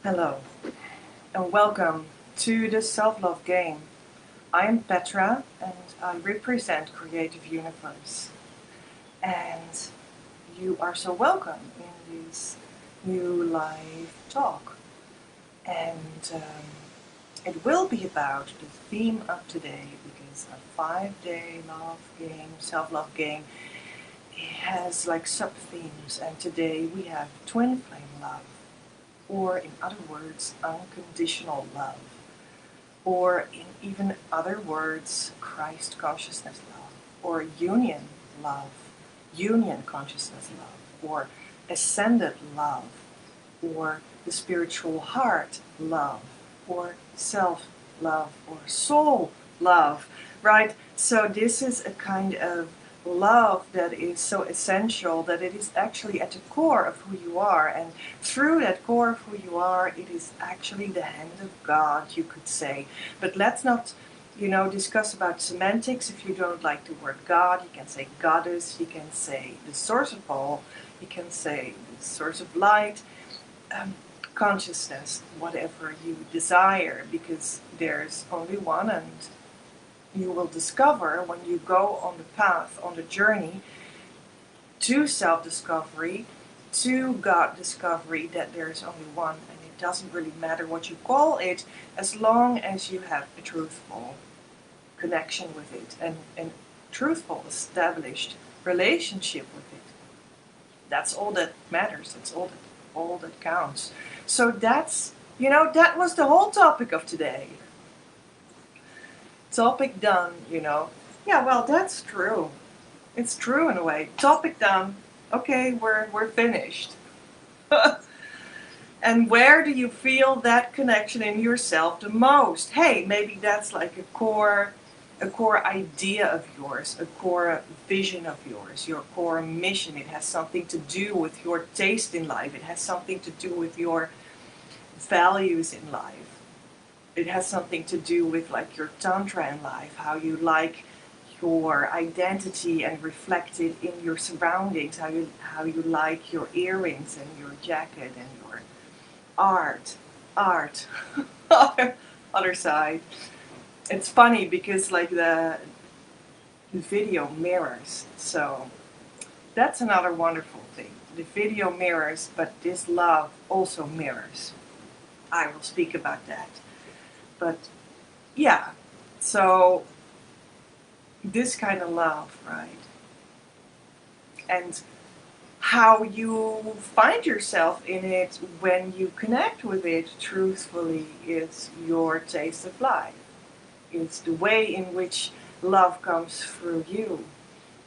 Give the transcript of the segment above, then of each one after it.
Hello, and welcome to the Self-Love Game. I am Petra, and I represent Creative Universe. And you are so welcome in this new live talk. And it will be about the theme of today, because a 5-day love game, self-love game, it has like sub-themes. And today we have twin flame love, or in other words, unconditional love. Or in even other words, Christ consciousness love, or union love, union consciousness love, or ascended love, or the spiritual heart love, or self love, or soul love, right? So this is a kind of love that is so essential that it is actually at the core of who you are, and through that core of who you are, it is actually the hand of God, you could say. But let's not discuss about semantics. If you don't like the word God, you can say goddess, you can say the source of all, you can say the source of light, consciousness, whatever you desire, because there's only one, and you will discover when you go on the path, on the journey to self-discovery, to God discovery, that there's only one, and it doesn't really matter what you call it, as long as you have a truthful connection with it, and truthful, established relationship with it. That's all that matters. That's all that counts. So that was the whole topic of today. Topic done. Yeah, well, that's true. It's true in a way. Topic done. Okay, we're finished. And where do you feel that connection in yourself the most? Hey, maybe that's like a core idea of yours, a core vision of yours, your core mission. It has something to do with your taste in life. It has something to do with your values in life. It has something to do with like your tantra in life, how you like your identity and reflect it in your surroundings, how you like your earrings and your jacket and your art. Other side. It's funny because like the video mirrors. So that's another wonderful thing. The video mirrors, but this love also mirrors. I will speak about that. But yeah, so this kind of love, right? And how you find yourself in it when you connect with it truthfully is your taste of life. It's the way in which love comes through you,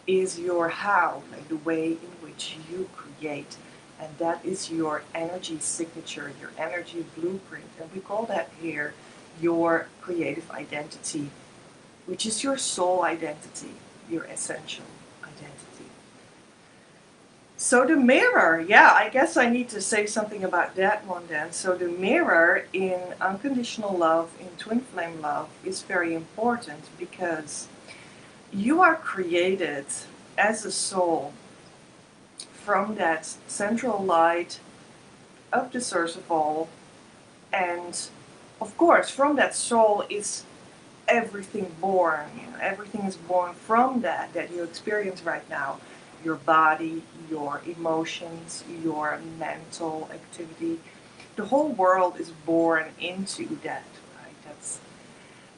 is your how, like the way in which you create. And that is your energy signature, your energy blueprint. And we call that here your creative identity, which is your soul identity, your essential identity. So the mirror, yeah, I guess I need to say something about that one then. So the mirror in unconditional love, in twin flame love, is very important because you are created as a soul from that central light of the source of all. And of course, from that soul is everything born. Everything is born from that you experience right now. Your body, your emotions, your mental activity. The whole world is born into that, right? That's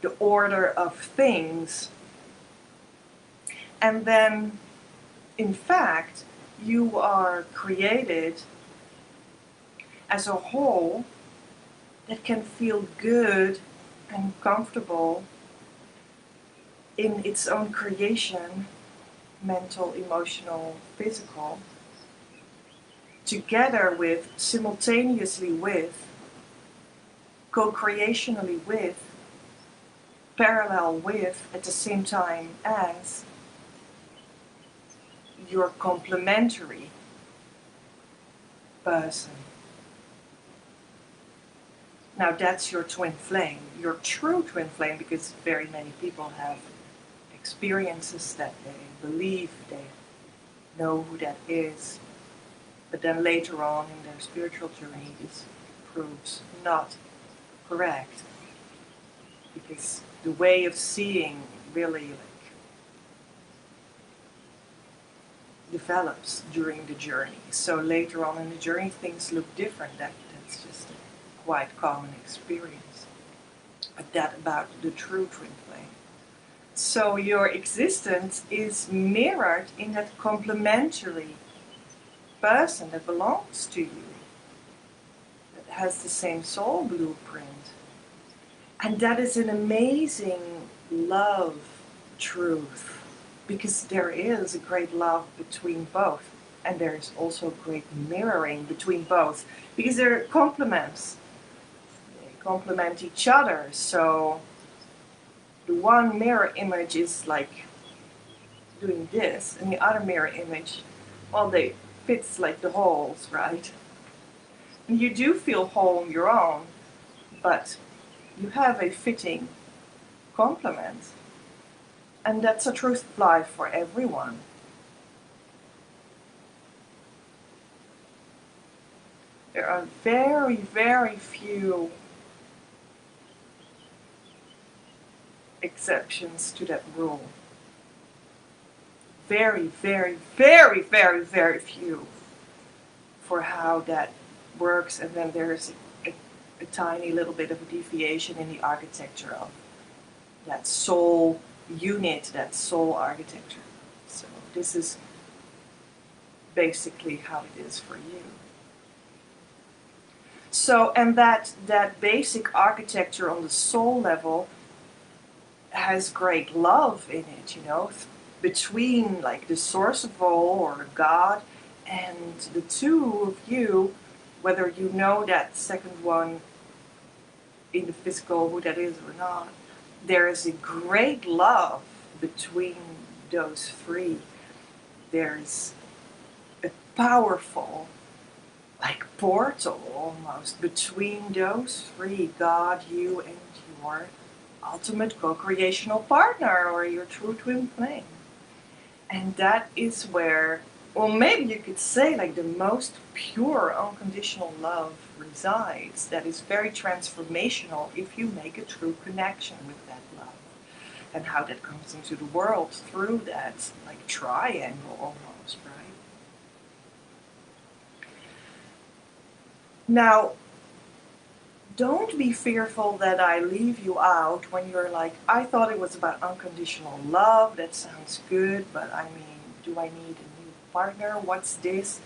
the order of things. And then, in fact, you are created as a whole that can feel good and comfortable in its own creation, mental, emotional, physical, together with, simultaneously with, co-creationally with, parallel with, at the same time as your complementary person. Now that's your twin flame, your true twin flame, because very many people have experiences that they believe they know who that is, but then later on in their spiritual journey, this proves not correct, because the way of seeing really develops during the journey. So later on in the journey, things look different. That's just a quite common experience. But that about the true twin flame. So your existence is mirrored in that complementary person that belongs to you, that has the same soul blueprint. And that is an amazing love truth, because there is a great love between both. And there's also great mirroring between both, because they're complements. They complement each other. So the one mirror image is like doing this, and the other mirror image, well, they fits like the holes, right? And you do feel whole on your own, but you have a fitting complement. And that's a truth of life for everyone. There are very, very few exceptions to that rule. Very, very, very, very, very few for how that works. And then there's a tiny little bit of a deviation in the architecture of that soul unit, that soul architecture. So this is basically how it is for you. So, and that basic architecture on the soul level has great love in it, you know, between like the source of all, or God, and the two of you, whether you know that second one in the physical, who that is or not, there is a great love between those three. There's a powerful, like portal almost, between those three, God, you, and your ultimate co-creational partner, or your true twin flame. And that is where, well, maybe you could say like the most pure unconditional love resides. That is very transformational if you make a true connection with that love. And how that comes into the world through that like triangle almost, right? Now, don't be fearful that I leave you out when you're like, I thought it was about unconditional love. That sounds good, but I mean, do I need a new partner? What's this?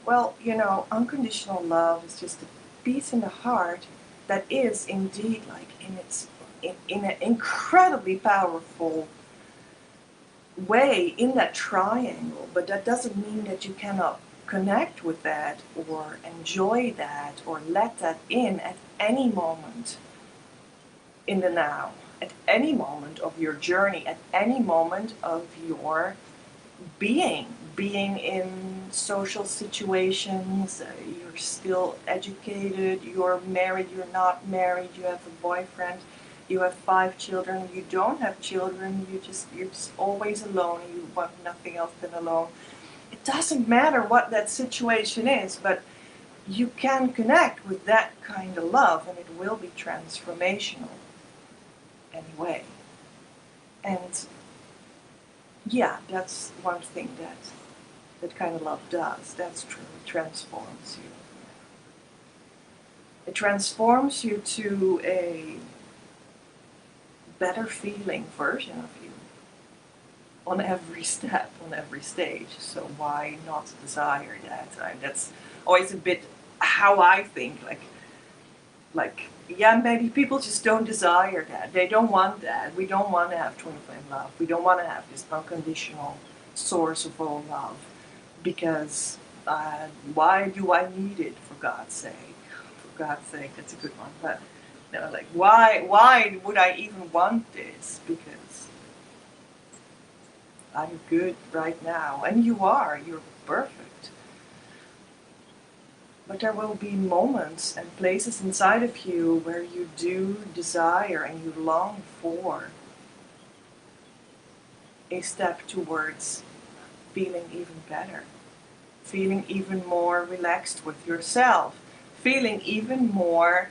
Well, you know, unconditional love is just a peace in the heart that is indeed like in an incredibly powerful way in that triangle, but that doesn't mean that you cannot connect with that or enjoy that or let that in at any moment in the now, at any moment of your journey, at any moment of your being in social situations. You're still educated, you're married, you're not married, you have a boyfriend, you have 5 children, you don't have children, you're just always alone, and you want nothing else than alone. It doesn't matter what that situation is, but you can connect with that kind of love, and it will be transformational anyway. And yeah, that's one thing that kind of love does. That's true. It transforms you. It transforms you to a better feeling version of you on every step, on every stage. So why not desire that? That's always a bit how I think. Like, yeah, maybe people just don't desire that. They don't want that. We don't want to have twin flame love. We don't want to have this unconditional source of all love. Because why do I need it, for God's sake? For God's sake, that's a good one. But no, like, why would I even want this? Because I'm good right now. And you are. You're perfect. But there will be moments and places inside of you where you do desire and you long for a step towards feeling even better, feeling even more relaxed with yourself, feeling even more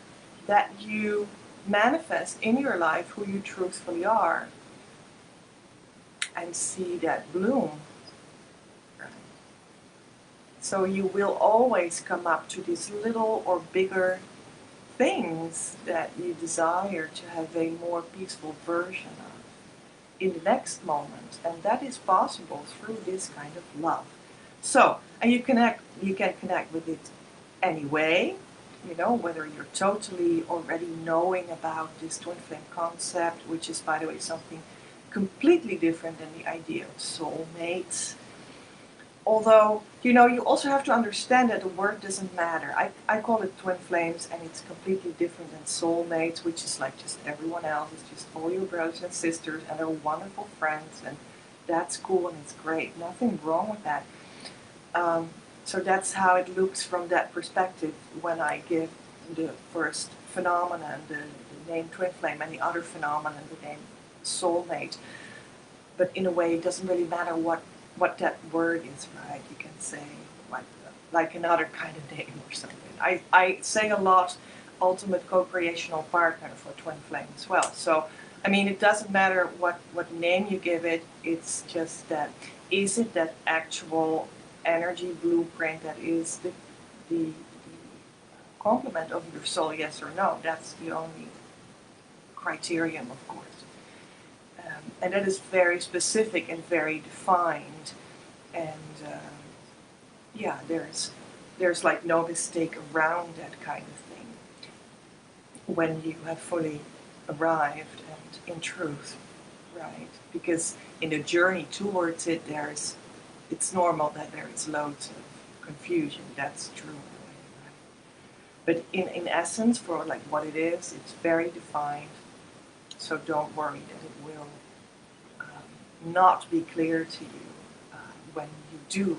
that you manifest in your life who you truthfully are and see that bloom. So you will always come up to these little or bigger things that you desire to have a more peaceful version of in the next moment, and that is possible through this kind of love. So, and you can connect with it anyway, you know, whether you're totally already knowing about this twin flame concept, which is, by the way, something completely different than the idea of soulmates. Although, you know, you also have to understand that the word doesn't matter. I call it twin flames, and it's completely different than soulmates, which is like just everyone else. It's just all your brothers and sisters, and they're wonderful friends, and that's cool and it's great. Nothing wrong with that. So that's how it looks from that perspective when I give the first phenomenon, the name twin flame, and the other phenomenon, the name soulmate. But in a way, it doesn't really matter what that word is, right? You can say like another kind of name or something. I say a lot ultimate co-creational partner for twin flame as well. So, I mean, it doesn't matter what name you give it, it's just that, is it that actual energy blueprint that is the complement of your soul, yes or no? That's the only criterion, of course. And that is very specific and very defined, and yeah, there's like no mistake around that kind of thing when you have fully arrived and in truth, right? Because in the journey towards it, it's normal that there is loads of confusion. That's true, right? But in essence, for like what it is, it's very defined. So don't worry that it will not be clear to you when you do arrive.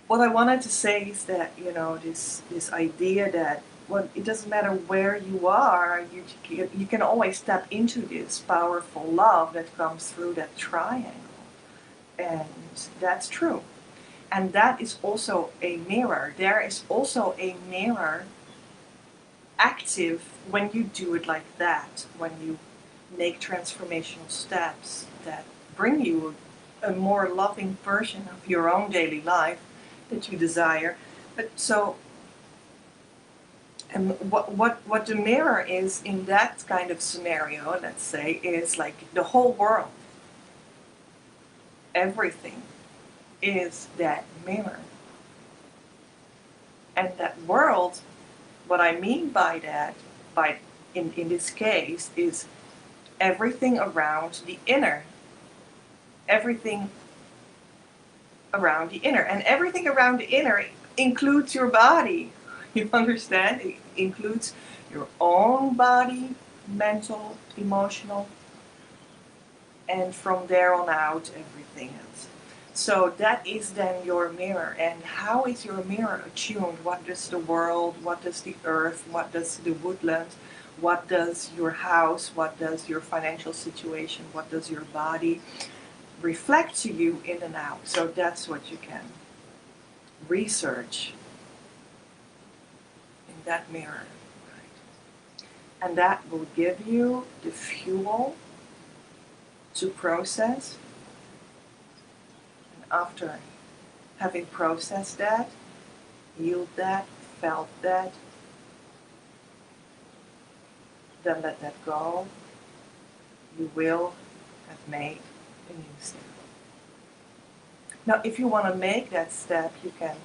What I wanted to say is that, you know, this idea that, well, it doesn't matter where you are, you can always tap into this powerful love that comes through that triangle. And that's true. And that is also a mirror. There is also a mirror active when you do it like that, when you make transformational steps that bring you a more loving version of your own daily life that you desire. But so, and what the mirror is in that kind of scenario, let's say, is like the whole world. Everything is that mirror. And that world, what I mean by that, in this case, is everything around the inner. Everything around the inner. And everything around the inner includes your body. You understand? It includes your own body, mental, emotional, and from there on out, everything else. So that is then your mirror. And how is your mirror attuned? What does the world, what does the earth, what does the woodland, what does your house, what does your financial situation, what does your body reflect to you in and out? So that's what you can research in that mirror. Right? And that will give you the fuel to process. And after having processed that, healed that, felt that, then let that go, you will have made a new step. Now, if you want to make that step, you can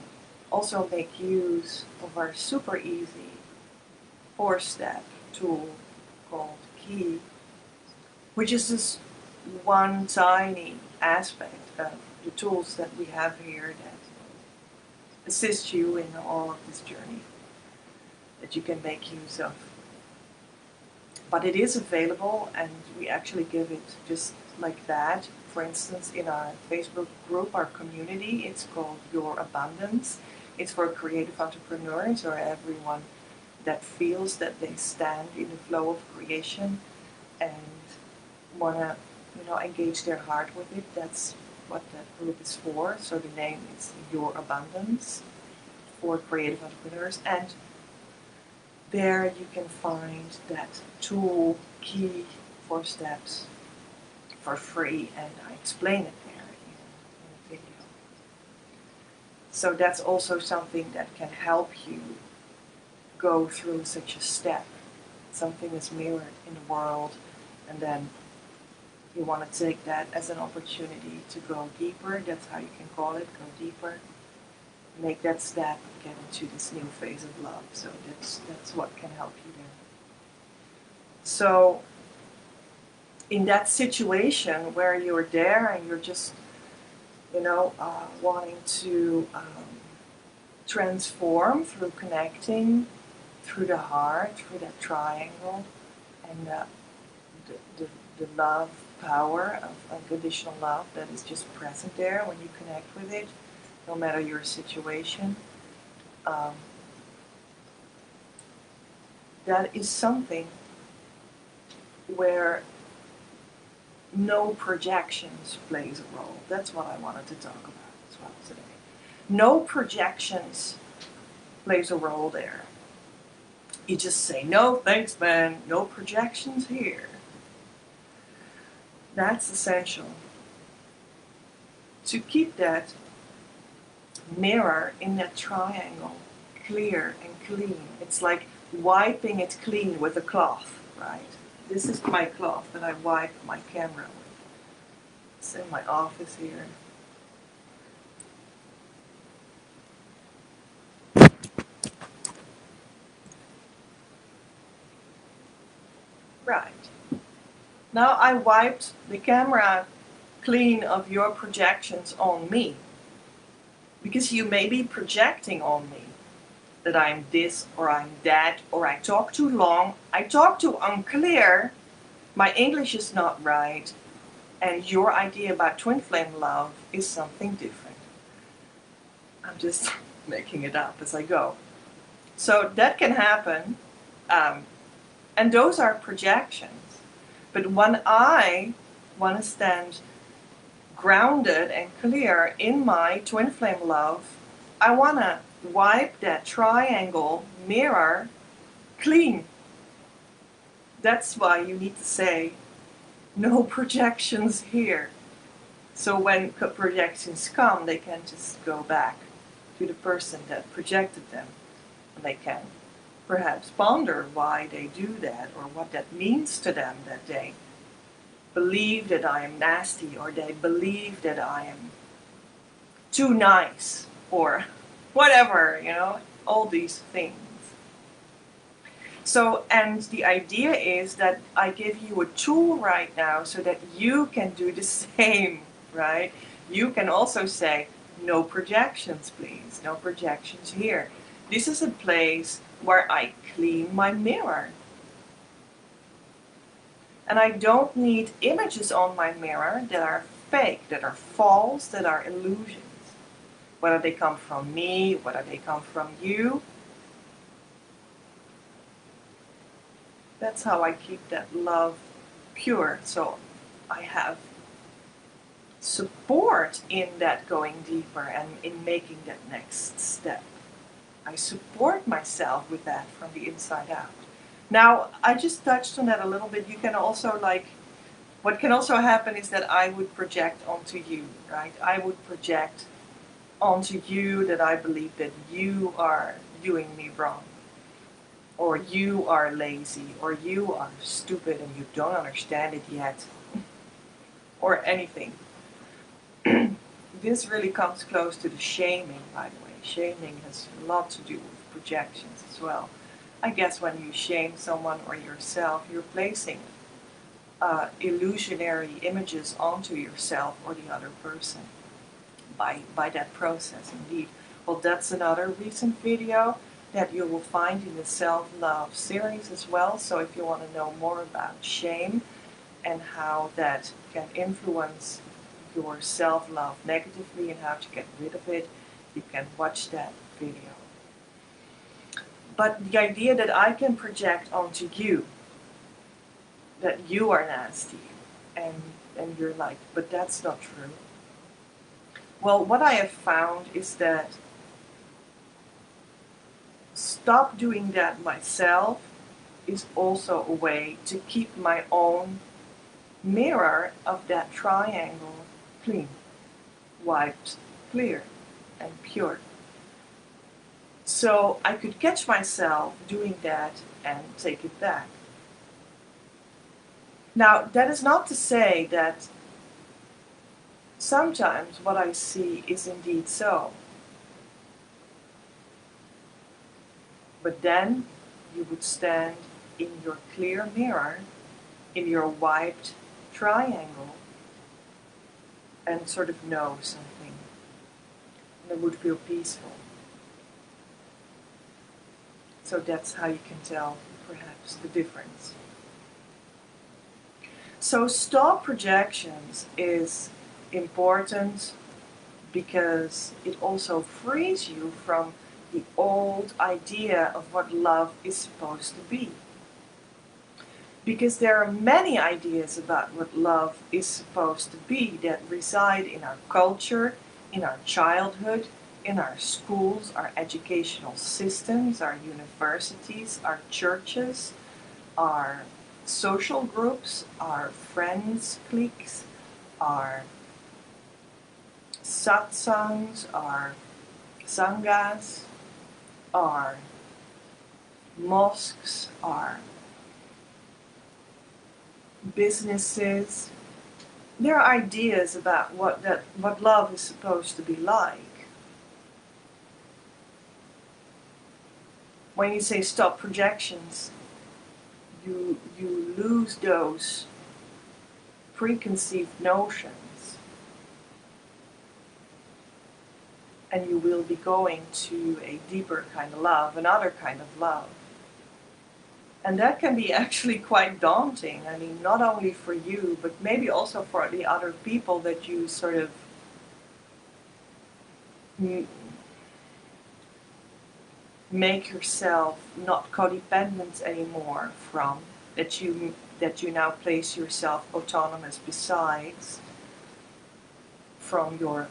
also make use of our super easy 4-step tool called Key, which is just one tiny aspect of the tools that we have here that assist you in all of this journey that you can make use of. But it is available, and we actually give it just like that. For instance, in our Facebook group, our community, it's called Your Abundance. It's for creative entrepreneurs or everyone that feels that they stand in the flow of creation and want to, engage their heart with it. That's what that group is for. So the name is Your Abundance. for creative entrepreneurs, and there you can find that tool, key 4 steps for free, and I explain it there in a video. So that's also something that can help you go through such a step. Something is mirrored in the world, and then you want to take that as an opportunity to go deeper. That's how you can call it, go deeper. Make that step, get into this new phase of love. So that's what can help you there. So in that situation where you're there and you're just, wanting to transform through connecting, through the heart, through that triangle, and the love power of unconditional love that is just present there when you connect with it, no matter your situation. That is something where no projections plays a role. That's what I wanted to talk about as well today. No projections plays a role there. You just say, no, thanks, man. No projections here. That's essential. To keep that mirror in that triangle clear and clean. It's like wiping it clean with a cloth, right? This is my cloth that I wipe my camera with. It's in my office here. Right. Now I wiped the camera clean of your projections on me. Because you may be projecting on me that I'm this or I'm that, or I talk too long, I talk too unclear, my English is not right, and your idea about twin flame love is something different. I'm just making it up as I go. So that can happen, and those are projections. But when I want to stand grounded and clear in my twin flame love, I want to wipe that triangle mirror clean. That's why you need to say, no projections here. So when projections come, they can just go back to the person that projected them. And they can perhaps ponder why they do that, or what that means to them, that they believe that I am nasty, or they believe that I am too nice, or whatever, all these things. So, and the idea is that I give you a tool right now so that you can do the same, right? You can also say, no projections, please. No projections here. This is a place where I clean my mirror. And I don't need images on my mirror that are fake, that are false, that are illusions. Whether they come from me, whether they come from you. That's how I keep that love pure. So I have support in that going deeper and in making that next step. I support myself with that from the inside out. Now, I just touched on that a little bit. You can also what can also happen is that I would project onto you, right? I would project onto you that I believe that you are doing me wrong, or you are lazy, or you are stupid and you don't understand it yet, or anything. This really comes close to the shaming, by the way. Shaming has a lot to do with projections as well. I guess when you shame someone or yourself, you're placing illusionary images onto yourself or the other person by that process, indeed. Well, that's another recent video that you will find in the self-love series as well. So if you want to know more about shame and how that can influence your self-love negatively and how to get rid of it, you can watch that video. But the idea that I can project onto you that you are nasty, and you're like, but that's not true. Well, what I have found is that stop doing that myself is also a way to keep my own mirror of that triangle clean, wiped, clear, and pure. So I could catch myself doing that and take it back. Now, that is not to say that sometimes what I see is indeed so. But then you would stand in your clear mirror, in your wiped triangle, and sort of know something. And it would feel peaceful. So that's how you can tell, perhaps, the difference. So stop projections is important because it also frees you from the old idea of what love is supposed to be. Because there are many ideas about what love is supposed to be that reside in our culture, in our childhood, in our schools, our educational systems, our universities, our churches, our social groups, our friends, cliques, our satsangs, our sanghas, our mosques, our businesses. There are ideas about what love is supposed to be like. When you say stop projections, you lose those preconceived notions, and you will be going to a deeper kind of love, another kind of love. And that can be actually quite daunting. I mean, not only for you, but maybe also for the other people that you sort of make yourself not codependent anymore from, that you now place yourself autonomous besides from your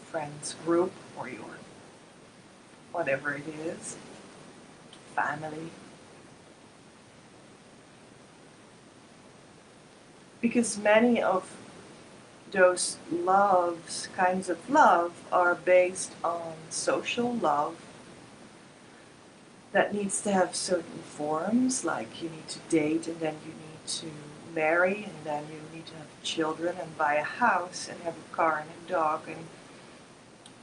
friends group or your whatever it is, family. Because many of those kinds of love are based on social love that needs to have certain forms, like you need to date and then you need to marry and then you need to have children and buy a house and have a car and a dog,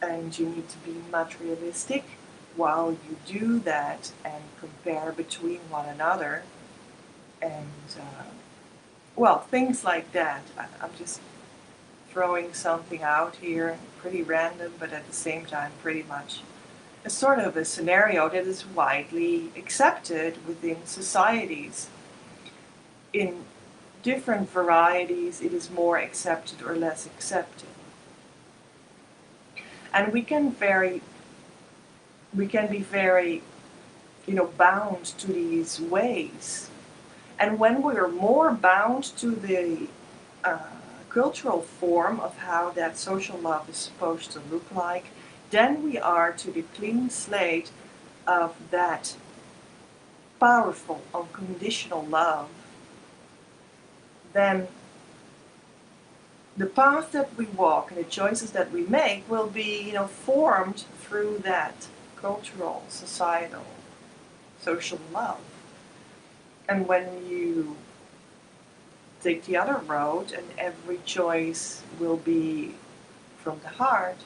and you need to be materialistic while you do that and compare between one another and well, things like that. I'm just throwing something out here, pretty random, but at the same time pretty much a sort of a scenario that is widely accepted within societies. In different varieties, it is more accepted or less accepted. And we can be very, bound to these ways. And when we are more bound to the cultural form of how that social love is supposed to look like, then we are to the clean slate of that powerful, unconditional love. Then the path that we walk and the choices that we make will be, formed through that cultural, societal, social love. And when you take the other road and every choice will be from the heart,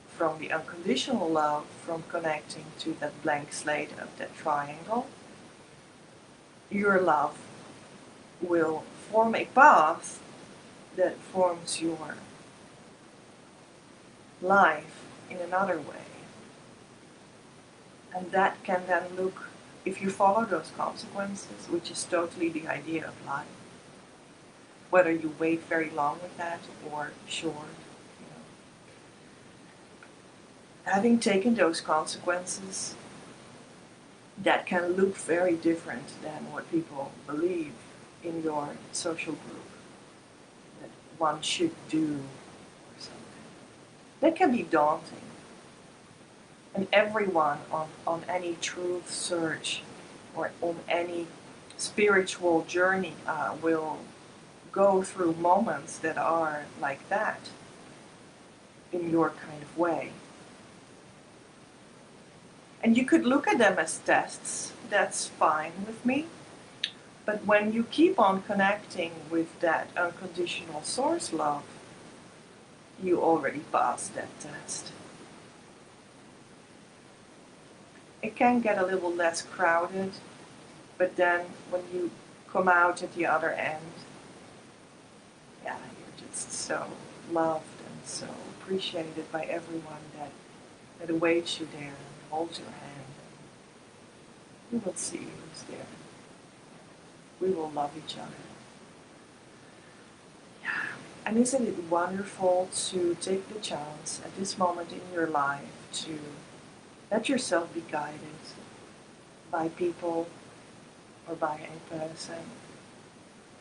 from the unconditional love, from connecting to that blank slate of that triangle, your love will form a path that forms your life in another way. And that can then look, if you follow those consequences, which is totally the idea of life, whether you wait very long with that or short, having taken those consequences, that can look very different than what people believe in your social group that one should do or something. That can be daunting. And everyone on any truth search or on any spiritual journey will go through moments that are like that in your kind of way. And you could look at them as tests, that's fine with me. But when you keep on connecting with that unconditional source love, you already passed that test. It can get a little less crowded, but then when you come out at the other end, yeah, you're just so loved and so appreciated by everyone that awaits you there and holds your hand. We will see who's there. We will love each other. Yeah. And isn't it wonderful to take the chance at this moment in your life to let yourself be guided by people or by a person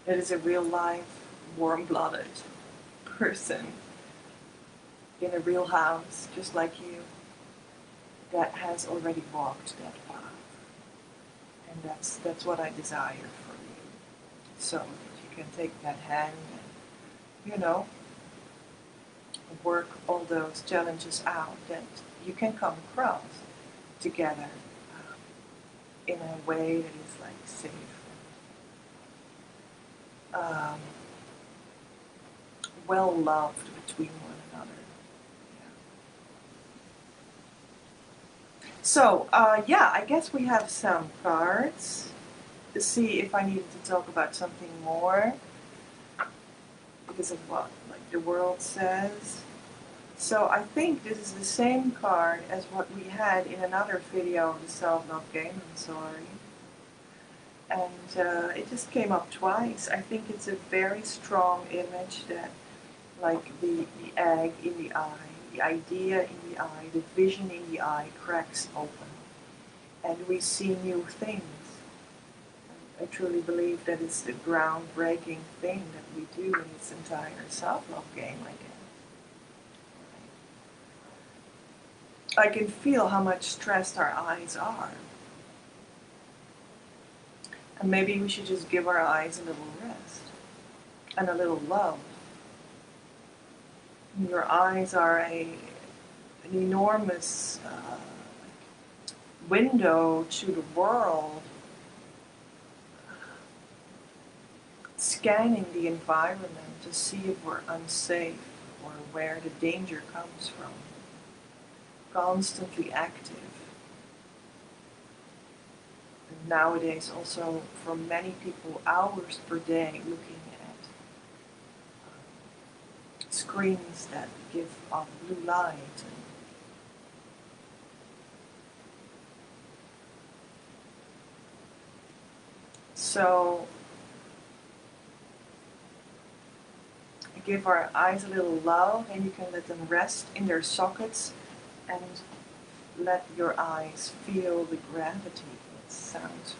that is a real life, warm-blooded person in a real house, just like you, that has already walked that path. And that's what I desire for you. So that you can take that hand and, work all those challenges out that you can come across together in a way that is like safe, well loved between one another. Yeah. So I guess we have some cards to see if I needed to talk about something more because of what like the world says. So I think this is the same card as what we had in another video of the self-love game, I'm sorry. And it just came up twice. I think it's a very strong image that, like the egg in the eye, the idea in the eye, the vision in the eye cracks open. And we see new things. I truly believe that it's the groundbreaking thing that we do in this entire self-love game, I guess. I can feel how much stressed our eyes are. And maybe we should just give our eyes a little rest and a little love. Your eyes are an enormous window to the world, scanning the environment to see if we're unsafe or where the danger comes from. Constantly active. And nowadays also for many people hours per day looking at screens that give off blue light. So give our eyes a little love and you can let them rest in their sockets and let your eyes feel the gravity. It sounds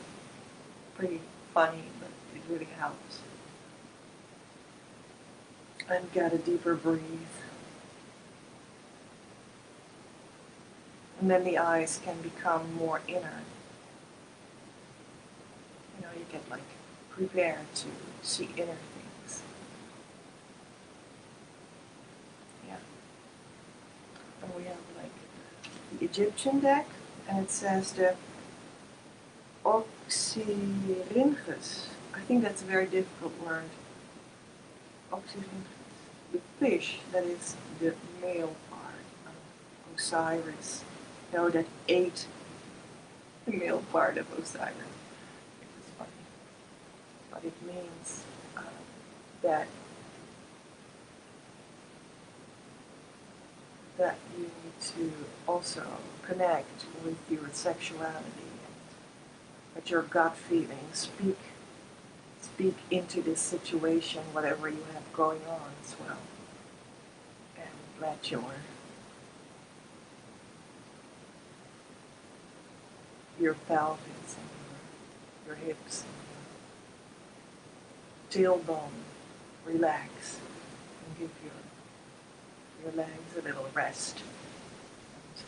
pretty funny, but it really helps. And get a deeper breathe. And then the eyes can become more inner. You get like prepared to see inner things. Yeah. And we have like the Egyptian deck, and it says the Oxyrhynchus. I think that's a very difficult word. Oxyrhynchus. The fish that is the male part of Osiris. That ate the male part of Osiris. It is funny. But it means that you need to also connect with your sexuality, let your gut feelings speak into this situation, whatever you have going on as well, and let your pelvis and your hips and your tailbone relax and give your legs a little rest.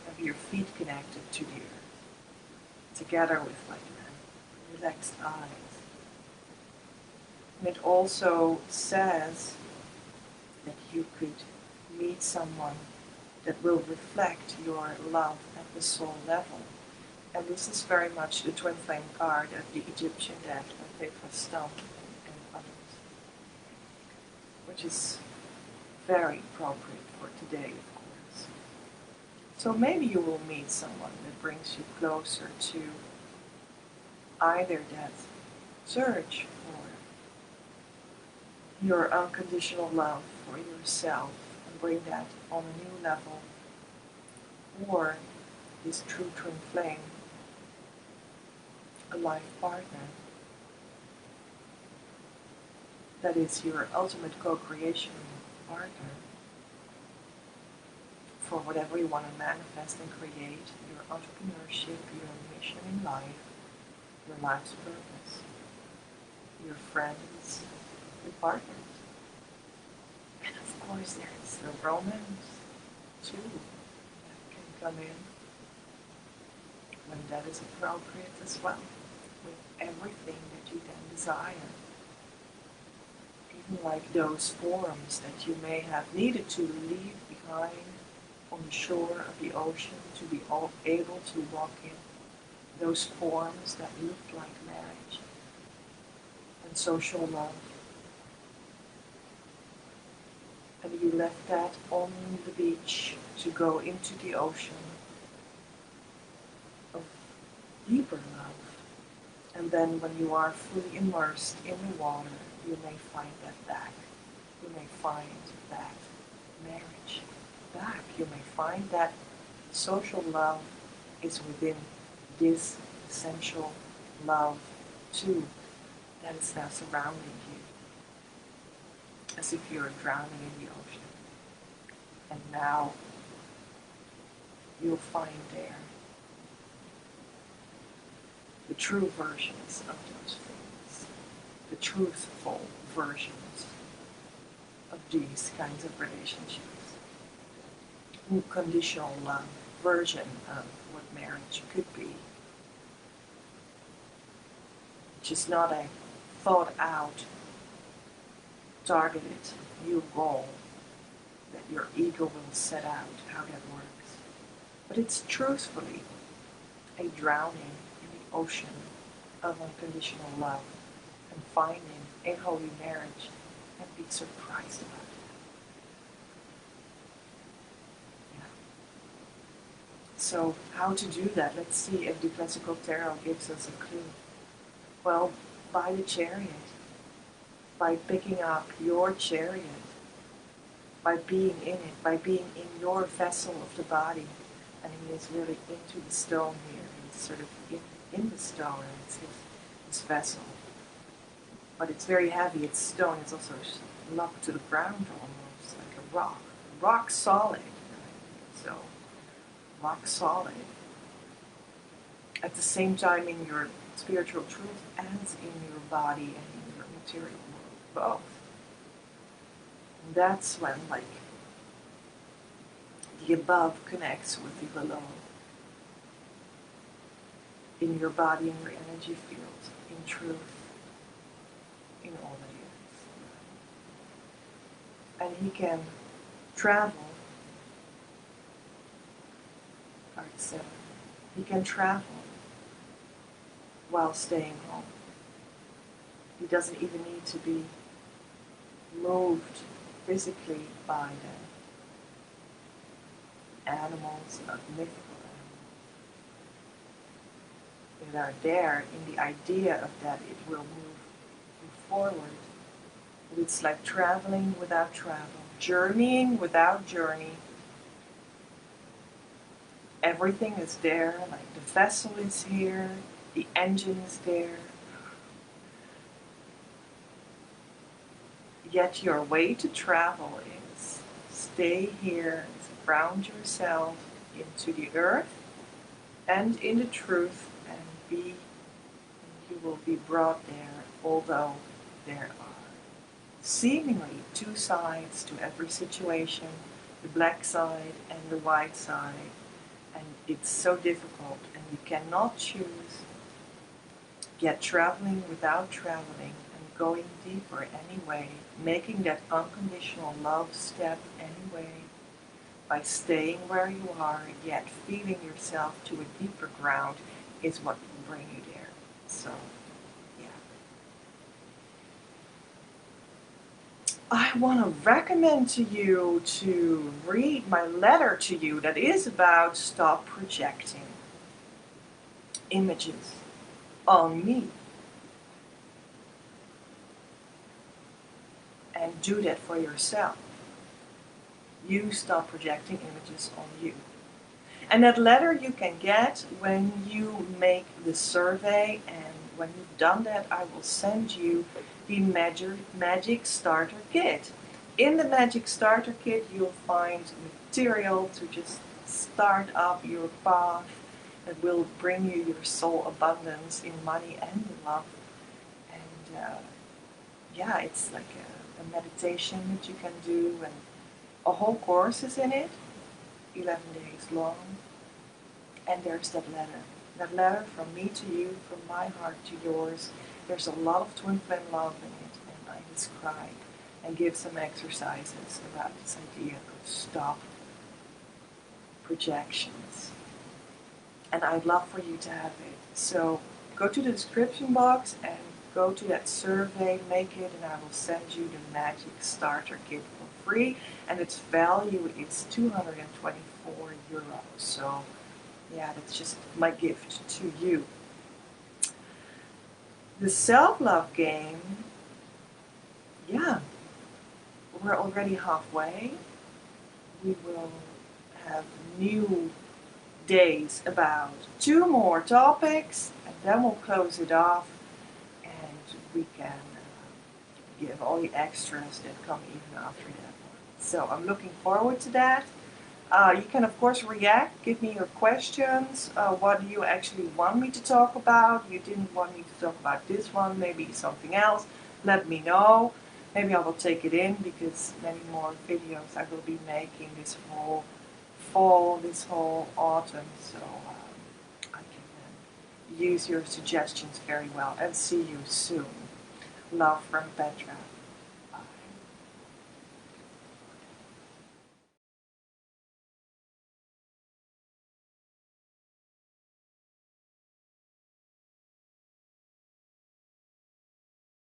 And your feet connected to the earth, together with like relaxed eyes. And it also says that you could meet someone that will reflect your love at the soul level. And this is very much the twin flame card of the Egyptian deck of Petra Stone and others, which is very appropriate for today, of course. So maybe you will meet someone that brings you closer to either that search for your unconditional love for yourself and bring that on a new level, or this true twin flame, a life partner that is your ultimate co-creation partner for whatever you want to manifest and create, your entrepreneurship, your mission in life, your life's purpose, your friends, your partners. And of course there's the romance too that can come in when that is appropriate as well, with everything that you then desire. Even like those forms that you may have needed to leave behind on the shore of the ocean to be able to walk in. Those forms that looked like marriage and social love. And you left that on the beach to go into the ocean of deeper love. And then when you are fully immersed in the water, you may find that back. You may find that marriage back. You may find that social love is within this essential love too, that is now surrounding you, as if you're drowning in the ocean. And now you'll find there the true versions of those things, the truthful versions of these kinds of relationships. Unconditional love version of what marriage could be, which is not a thought out, targeted new goal that your ego will set out how that works. But it's truthfully a drowning in the ocean of unconditional love and finding a holy marriage and be surprised about it. Yeah. So how to do that? Let's see if the classical tarot gives us a clue. Well, by the chariot, by picking up your chariot, by being in it, by being in your vessel of the body. And he is really into the stone here. He's sort of in the stone, and it's his vessel. But it's very heavy. It's stone. It's also locked to the ground almost, like a rock. Rock solid. Right? So, rock solid. At the same time in your spiritual truth as in your body and in your material world, both. And that's when, like, the above connects with the below. In your body, in your energy field, in truth, in all that is. And he can travel, card 7, he can travel while staying home. He doesn't even need to be moved physically by the animals of mythical animals that are there. In the idea of that, it will move you forward. It's like traveling without travel, journeying without journey. Everything is there, like the vessel is here, the engine is there. Yet your way to travel is stay here, ground yourself into the earth and in the truth, and you will be brought there, although there are seemingly two sides to every situation, the black side and the white side. And it's so difficult, and you cannot choose get traveling without traveling and going deeper anyway, making that unconditional love step anyway, by staying where you are, yet feeding yourself to a deeper ground is what will bring you there. So, yeah. I want to recommend to you to read my letter to you that is about stop projecting images on me. And do that for yourself. You stop projecting images on you. And that letter you can get when you make the survey, and when you've done that, I will send you the Magic Starter Kit. In the Magic Starter Kit, you'll find material to just start up your path that will bring you your soul abundance in money and in love. And yeah, it's like a meditation that you can do, and a whole course is in it, 11 days long. And there's that letter from me to you, from my heart to yours. There's a lot of twin flame love in it, and I describe and give some exercises about this idea of stop projections. And I'd love for you to have it. So go to the description box and go to that survey, make it, and I will send you the Magic Starter Kit for free. And its value is 224 euros. So yeah, that's just my gift to you. The self-love game, yeah, we're already halfway. We will have new days about 2 more topics, and then we'll close it off, and we can give all the extras that come even after that one. So I'm looking forward to that. You can, of course, react, give me your questions. What do you actually want me to talk about? You didn't want me to talk about this one, maybe something else. Let me know. Maybe I will take it in, because many more videos I will be making this whole fall, this whole autumn. So I can use your suggestions very well. And see you soon. Love from Petra.